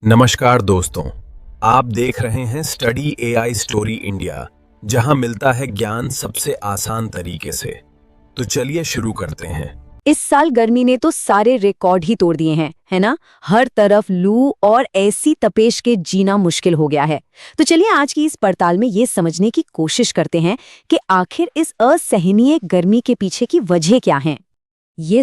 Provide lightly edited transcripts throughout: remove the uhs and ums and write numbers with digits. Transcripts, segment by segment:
नमस्कार दोस्तों, आप देख रहे हैं स्टडी एआई स्टोरी इंडिया, जहां मिलता है ज्ञान सबसे आसान तरीके से। तो चलिए शुरू करते हैं। इस साल गर्मी ने तो सारे रिकॉर्ड ही तोड़ दिए हैं, है ना। हर तरफ लू और ऐसी तपेश के जीना मुश्किल हो गया है। तो चलिए आज की इस पड़ताल में ये समझने की कोशिश करते हैं कि आखिर इस असहनीय गर्मी के पीछे की वजह क्या है। ये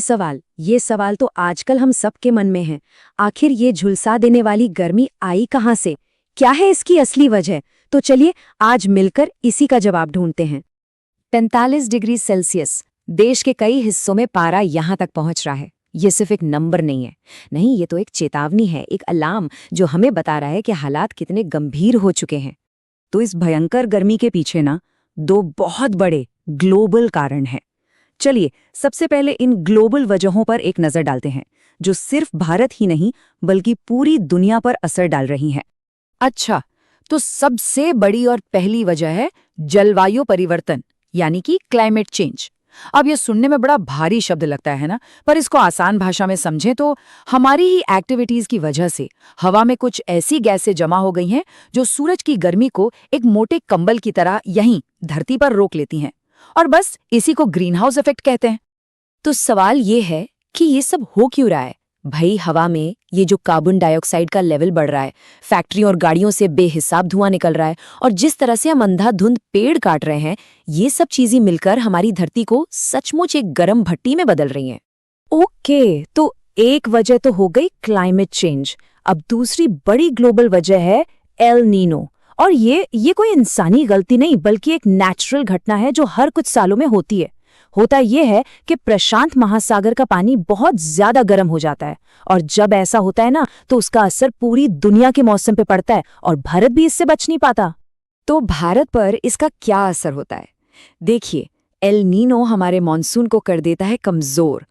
सवाल तो आजकल हम सबके मन में है। आखिर ये झुलसा देने वाली गर्मी आई कहाँ से? क्या है इसकी असली वजह? तो चलिए आज मिलकर इसी का जवाब ढूंढते हैं। 45 डिग्री सेल्सियस देश के कई हिस्सों में पारा यहां तक पहुंच रहा है। ये सिर्फ एक नंबर नहीं है, नहीं, ये तो एक चेतावनी है, एक अलार्म जो हमें बता रहा है कि हालात कितने गंभीर हो चुके हैं। तो इस भयंकर गर्मी के पीछे ना दो बहुत बड़े ग्लोबल कारण हैं। चलिए सबसे पहले इन ग्लोबल वजहों पर एक नजर डालते हैं, जो सिर्फ भारत ही नहीं बल्कि पूरी दुनिया पर असर डाल रही हैं। अच्छा, तो सबसे बड़ी और पहली वजह है जलवायु परिवर्तन, यानी कि क्लाइमेट चेंज। अब ये सुनने में बड़ा भारी शब्द लगता है ना, पर इसको आसान भाषा में समझें तो हमारी ही एक्टिविटीज की वजह से हवा में कुछ ऐसी गैसें जमा हो गई हैं जो सूरज की गर्मी को एक मोटे कंबल की तरह यहीं धरती पर रोक लेती हैं, और बस इसी को ग्रीन हाउस इफेक्ट कहते हैं। तो सवाल ये है कि ये सब हो क्यों रहा है? भाई, हवा में ये जो कार्बन डाइऑक्साइड का लेवल बढ़ रहा है, फैक्ट्रियों और गाड़ियों से बेहिसाब धुआं निकल रहा है, और जिस तरह से हम अंधाधुंध पेड़ काट रहे हैं, ये सब चीजें मिलकर हमारी धरती को सचमुच एक गर्म भट्टी में बदल रही हैं। ओके, तो एक वजह तो हो गई क्लाइमेट चेंज। अब दूसरी बड़ी ग्लोबल वजह है एल नीनो। और ये कोई इंसानी गलती नहीं बल्कि एक नेचुरल घटना है जो हर कुछ सालों में होती है। होता यह है कि प्रशांत महासागर का पानी बहुत ज्यादा गर्म हो जाता है, और जब ऐसा होता है ना तो उसका असर पूरी दुनिया के मौसम पे पड़ता है, और भारत भी इससे बच नहीं पाता। तो भारत पर इसका क्या असर होता है? देखिए, एल नीनो हमारे मॉनसून को कर देता है कमजोर।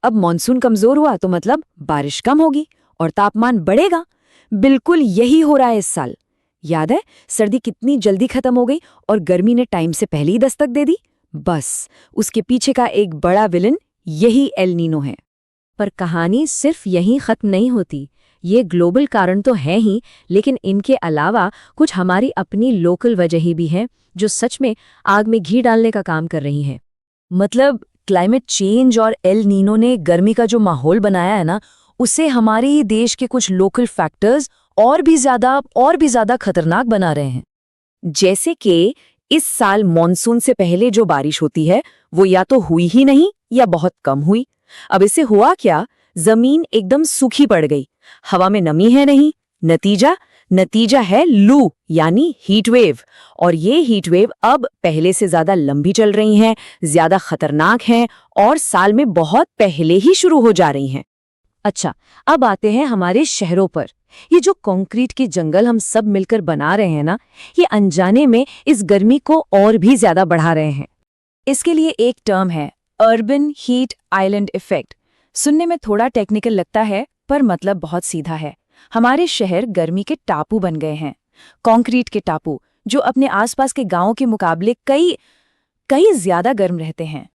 अब मॉनसून कमजोर हुआ तो मतलब बारिश कम होगी और तापमान बढ़ेगा। बिल्कुल यही हो रहा है इस साल। याद है सर्दी कितनी जल्दी खत्म हो गई और गर्मी ने टाइम से पहले ही दस्तक दे दी। बस उसके पीछे का एक बड़ा विलन यही एल नीनो है। पर कहानी सिर्फ यहीं खत्म नहीं होती। ये ग्लोबल कारण तो है ही, लेकिन इनके अलावा कुछ हमारी अपनी लोकल वजह भी हैं जो सच में आग में घी डालने का काम कर रही हैं। मतलब क्लाइमेट चेंज और एल नीनो ने गर्मी का जो माहौल बनाया है ना, उसे हमारे ही देश के कुछ लोकल फैक्टर्स और भी ज्यादा खतरनाक बना रहे हैं। जैसे कि इस साल मॉनसून से पहले जो बारिश होती है वो या तो हुई ही नहीं या बहुत कम हुई। अब इससे हुआ क्या? जमीन एकदम सूखी पड़ गई, हवा में नमी है नहीं। नतीजा है लू, यानी हीट वेव। और ये हीट वेव अब पहले से ज्यादा लंबी चल रही हैं, ज्यादा खतरनाक हैं, और साल में बहुत पहले ही शुरू हो जा रही हैं। अच्छा, अब आते हैं हमारे शहरों पर। ये जो कंक्रीट के जंगल हम सब मिलकर बना रहे हैं ना, ये अनजाने में इस गर्मी को और भी ज्यादा बढ़ा रहे हैं। इसके लिए एक टर्म है अर्बन हीट आइलैंड इफेक्ट। सुनने में थोड़ा टेक्निकल लगता है, पर मतलब बहुत सीधा है। हमारे शहर गर्मी के टापू बन गए हैं, कंक्रीट के टापू, जो अपने आसपास के गांवों के मुकाबले कई ज्यादा गर्म रहते हैं।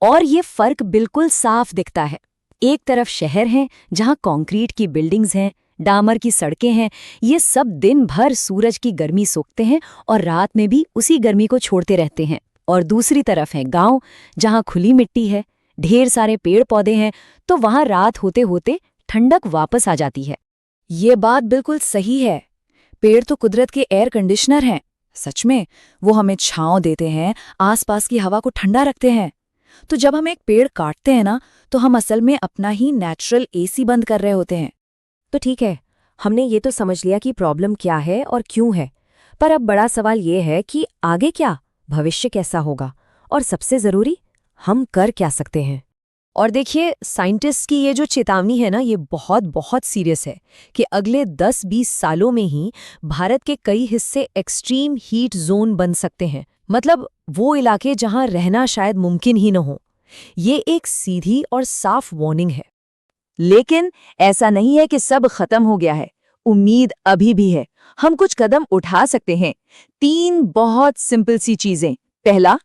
और ये फर्क बिल्कुल साफ दिखता है। एक तरफ शहर हैं जहां कंक्रीट की बिल्डिंग्स हैं, डामर की सड़कें हैं, ये सब दिन भर सूरज की गर्मी सोखते हैं और रात में भी उसी गर्मी को छोड़ते रहते हैं। और दूसरी तरफ है गांव, जहां खुली मिट्टी है, ढेर सारे पेड़ पौधे हैं, तो वहां रात होते होते ठंडक वापस आ जाती है। ये बात बिल्कुल सही है। पेड़ तो कुदरत के एयर कंडीशनर हैं। सच में वो हमें छांव देते हैं, आसपास की हवा को ठंडा रखते हैं। तो जब हम एक पेड़ काटते हैं ना, तो हम असल में अपना ही नेचुरल एसी बंद कर रहे होते हैं। तो ठीक है, हमने ये तो समझ लिया कि प्रॉब्लम क्या है और क्यों है, पर अब बड़ा सवाल ये है कि आगे क्या, भविष्य कैसा होगा, और सबसे जरूरी, हम कर क्या सकते हैं। और देखिए, साइंटिस्ट की ये जो चेतावनी है ना, ये बहुत बहुत सीरियस है कि अगले 10-20 सालों में ही भारत के कई हिस्से एक्सट्रीम हीट जोन बन सकते हैं। मतलब वो इलाके जहां रहना शायद मुमकिन ही न हो। ये एक सीधी और साफ वार्निंग है। लेकिन ऐसा नहीं है कि सब खत्म हो गया है, उम्मीद अभी भी है। हम कुछ कदम उठा सकते हैं। 3 बहुत सिंपल सी चीजें। पहला,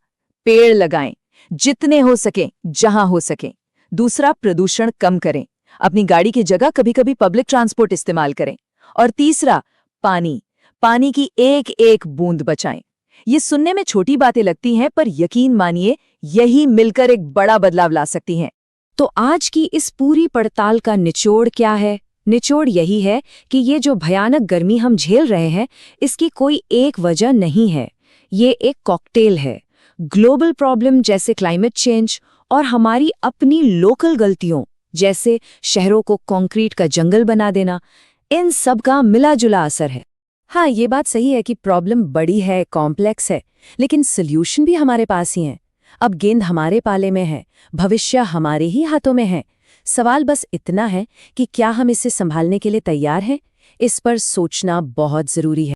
पेड़ लगाएं, जितने हो सके, जहां हो सके। दूसरा, प्रदूषण कम करें, अपनी गाड़ी की जगह कभी-कभी पब्लिक ट्रांसपोर्ट इस्तेमाल करें। और तीसरा, पानी। पानी की एक एक बूंद बचाएं। ये सुनने में छोटी बातें लगती हैं, पर यकीन मानिए यही मिलकर एक बड़ा बदलाव ला सकती हैं। तो आज की इस पूरी पड़ताल का निचोड़ क्या है? निचोड़ यही है कि ये जो भयानक गर्मी हम झेल रहे हैं, इसकी कोई एक वजह नहीं है। ये एक कॉकटेल है। ग्लोबल प्रॉब्लम जैसे क्लाइमेट चेंज और हमारी अपनी लोकल गलतियों जैसे शहरों को कंक्रीट का जंगल बना देना, इन सब का मिला जुला असर है। हाँ, ये बात सही है कि प्रॉब्लम बड़ी है, कॉम्प्लेक्स है, लेकिन सॉल्यूशन भी हमारे पास ही है। अब गेंद हमारे पाले में है, भविष्य हमारे ही हाथों में है। सवाल बस इतना है कि क्या हम इसे संभालने के लिए तैयार हैं? इस पर सोचना बहुत जरूरी है।